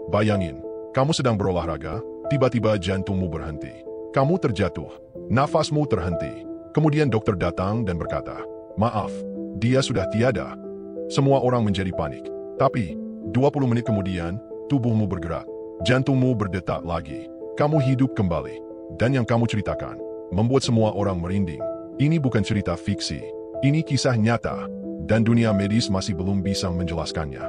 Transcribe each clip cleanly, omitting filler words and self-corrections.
Bayangin, kamu sedang berolahraga, tiba-tiba jantungmu berhenti. Kamu terjatuh, nafasmu terhenti. Kemudian dokter datang dan berkata, "Maaf, dia sudah tiada." Semua orang menjadi panik. Tapi, 20 menit kemudian, tubuhmu bergerak. Jantungmu berdetak lagi. Kamu hidup kembali. Dan yang kamu ceritakan, membuat semua orang merinding. Ini bukan cerita fiksi. Ini kisah nyata. Dan dunia medis masih belum bisa menjelaskannya.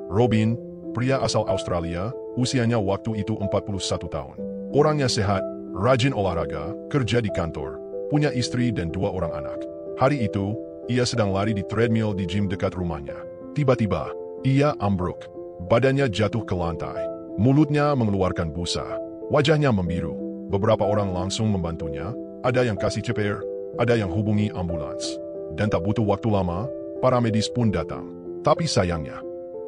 Robin, pria asal Australia, usianya waktu itu 41 tahun. Orangnya sehat, rajin olahraga, kerja di kantor, punya istri dan 2 orang anak. Hari itu, ia sedang lari di treadmill di gym dekat rumahnya. Tiba-tiba, ia ambruk. Badannya jatuh ke lantai. Mulutnya mengeluarkan busa. Wajahnya membiru. Beberapa orang langsung membantunya. Ada yang kasih CPR, ada yang hubungi ambulans. Dan tak butuh waktu lama, para medis pun datang. Tapi sayangnya,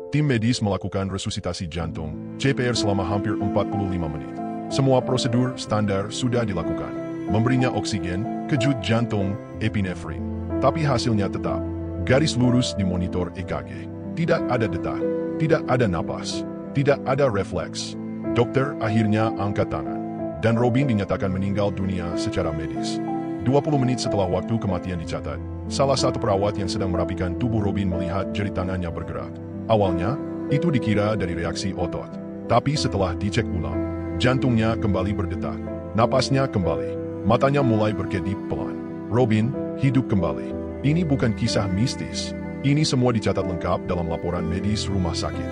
tim medis melakukan resusitasi jantung, CPR selama hampir 45 menit. Semua prosedur standar sudah dilakukan. Memberinya oksigen, kejut jantung, epinefrin. Tapi hasilnya tetap garis lurus di monitor EKG. Tidak ada detak, tidak ada napas, tidak ada refleks. Dokter akhirnya angkat tangan. Dan Robin dinyatakan meninggal dunia secara medis. 20 menit setelah waktu kematian dicatat, salah satu perawat yang sedang merapikan tubuh Robin melihat jari tangannya bergerak. Awalnya, itu dikira dari reaksi otot. Tapi setelah dicek ulang, jantungnya kembali berdetak. Napasnya kembali. Matanya mulai berkedip pelan. Robin hidup kembali. Ini bukan kisah mistis. Ini semua dicatat lengkap dalam laporan medis rumah sakit.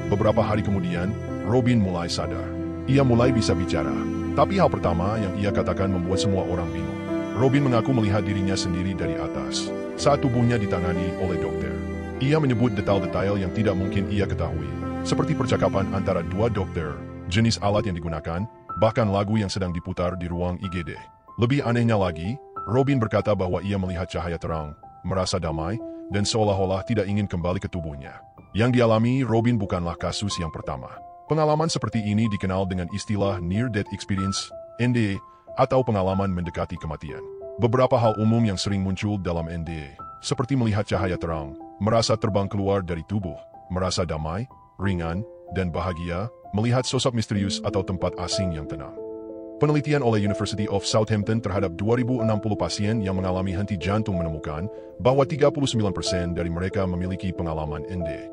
Beberapa hari kemudian, Robin mulai sadar. Ia mulai bisa bicara. Tapi hal pertama yang ia katakan membuat semua orang bingung. Robin mengaku melihat dirinya sendiri dari atas, saat tubuhnya ditangani oleh dokter. Ia menyebut detail-detail yang tidak mungkin ia ketahui, seperti percakapan antara 2 dokter, jenis alat yang digunakan, bahkan lagu yang sedang diputar di ruang IGD. Lebih anehnya lagi, Robin berkata bahwa ia melihat cahaya terang, merasa damai, dan seolah-olah tidak ingin kembali ke tubuhnya. Yang dialami Robin bukanlah kasus yang pertama. Pengalaman seperti ini dikenal dengan istilah Near Death Experience, NDE, atau pengalaman mendekati kematian. Beberapa hal umum yang sering muncul dalam NDE, seperti melihat cahaya terang, merasa terbang keluar dari tubuh, merasa damai, ringan, dan bahagia, melihat sosok misterius atau tempat asing yang tenang. Penelitian oleh University of Southampton terhadap 2060 pasien yang mengalami henti jantung menemukan bahwa 39% dari mereka memiliki pengalaman NDE.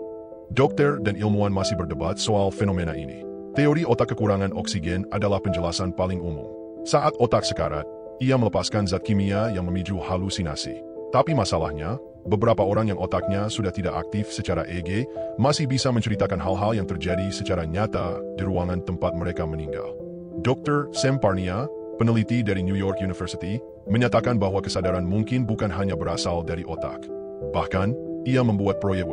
Dokter dan ilmuwan masih berdebat soal fenomena ini. Teori otak kekurangan oksigen adalah penjelasan paling umum. Saat otak sekarat, ia melepaskan zat kimia yang memicu halusinasi. Tapi masalahnya, beberapa orang yang otaknya sudah tidak aktif secara EEG masih bisa menceritakan hal-hal yang terjadi secara nyata di ruangan tempat mereka meninggal. Dr. Sam Parnia, peneliti dari New York University, menyatakan bahwa kesadaran mungkin bukan hanya berasal dari otak. Bahkan, ia membuat proyek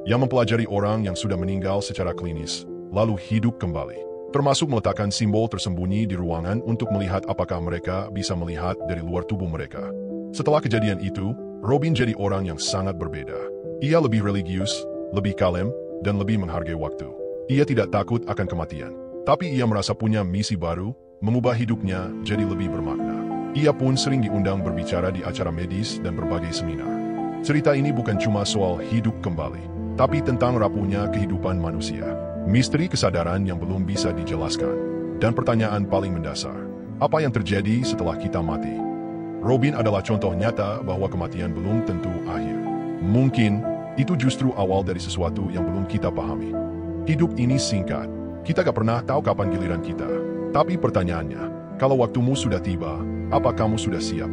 yang mempelajari orang yang sudah meninggal secara klinis, lalu hidup kembali. Termasuk meletakkan simbol tersembunyi di ruangan untuk melihat apakah mereka bisa melihat dari luar tubuh mereka. Setelah kejadian itu, Robin jadi orang yang sangat berbeda. Ia lebih religius, lebih kalem, dan lebih menghargai waktu. Ia tidak takut akan kematian. Tapi ia merasa punya misi baru, mengubah hidupnya jadi lebih bermakna. Ia pun sering diundang berbicara di acara medis dan berbagai seminar. Cerita ini bukan cuma soal hidup kembali, tapi tentang rapuhnya kehidupan manusia. Misteri kesadaran yang belum bisa dijelaskan. Dan pertanyaan paling mendasar, apa yang terjadi setelah kita mati? Robin adalah contoh nyata bahwa kematian belum tentu akhir. Mungkin, itu justru awal dari sesuatu yang belum kita pahami. Hidup ini singkat. Kita gak pernah tahu kapan giliran kita. Tapi pertanyaannya, kalau waktumu sudah tiba, apa kamu sudah siap?